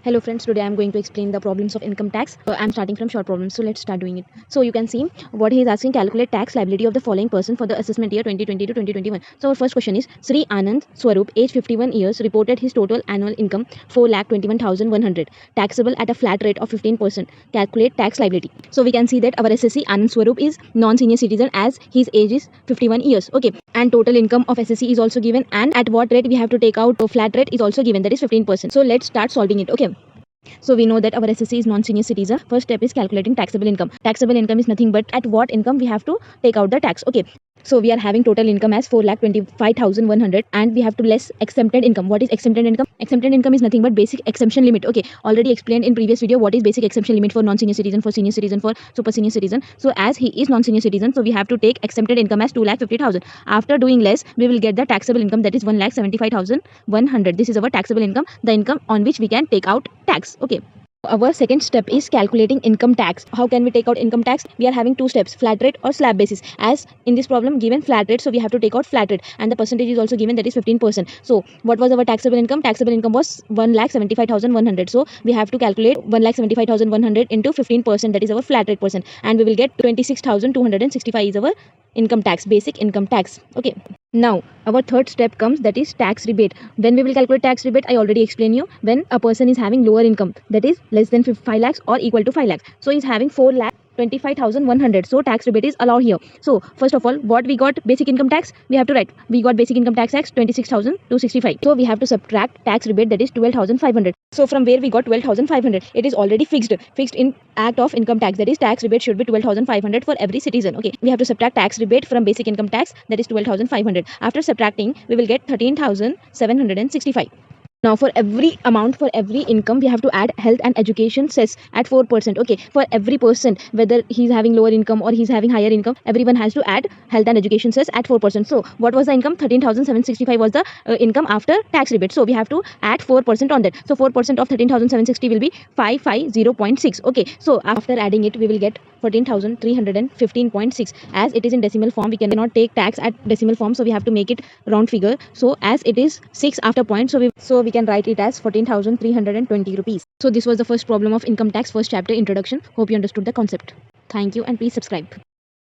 Hello friends, today I am going to explain the problems of income tax. I am starting from short problems, so let's start doing it. So you can see what he is asking: calculate tax liability of the following person for the assessment year 2020 to 2021. So our first question is Sri Anand Swarup, age 51 years, reported his total annual income 4,21,100, taxable at a flat rate of 15%. Calculate tax liability. So we can see that our SSC Anand Swarup is non-senior citizen as his age is 51 years. Okay, and total income of SSC is also given, and at what rate we have to take out a flat rate is also given, that is 15%. So let's start solving it. Okay. So we know that our SSC is non-senior citizen. First step is calculating taxable income. Taxable income is nothing but at what income we have to take out the tax. Okay. So we are having total income as 4,25,100 and we have to less exempted income. What is exempted income? Exempted income is nothing but basic exemption limit. Okay, already explained in previous video what is basic exemption limit for non-senior citizen, for senior citizen, for super senior citizen. So as he is non-senior citizen, so we have to take exempted income as 2,50,000. After doing less, we will get the taxable income, that is 1,75,100. This is our taxable income, the income on which we can take out tax. Okay. Our second step is calculating income tax. How can we take out income tax? We are having two steps: flat rate or slab basis. As in this problem given flat rate, so we have to take out flat rate, and the percentage is also given, that is 15%. So what was our taxable income? Taxable income was 1,75,100. So we have to calculate 1,75,100 into 15%, that is our flat rate percent, and we will get 26,265 is our income tax, basic income tax. Okay. Now our third step comes, that is tax rebate. When we will calculate tax rebate, I already explained you, when a person is having lower income, that is less than 5 lakhs or equal to 5 lakhs. So he is having 4,25,100. So tax rebate is allowed here. So first of all, what we got basic income tax, we have to write. We got basic income tax as 26,265. So we have to subtract tax rebate, that is 12,500. So from where we got 12,500, it is already fixed in act of income tax, that is tax rebate should be 12,500 for every citizen. Okay, we have to subtract tax rebate from basic income tax, that is 12,500. After subtracting, we will get 13,765. Now for every amount, for every income, we have to add health and education cess at 4%. Okay, for every person, whether he's having lower income or he's having higher income, everyone has to add health and education cess at 4%. So what was the income? 13,765 was the income after tax rebate. So we have to add 4% on that. So 4% of 13,760 will be 550.6. Okay, so after adding it, we will get 14,315.6. As it is in decimal form, we cannot take tax at decimal form, so we have to make it round figure. So as it is 6 after point, so we can write it as 14,320 rupees. So this was the first problem of income tax, first chapter introduction. Hope you understood the concept. Thank you and please subscribe.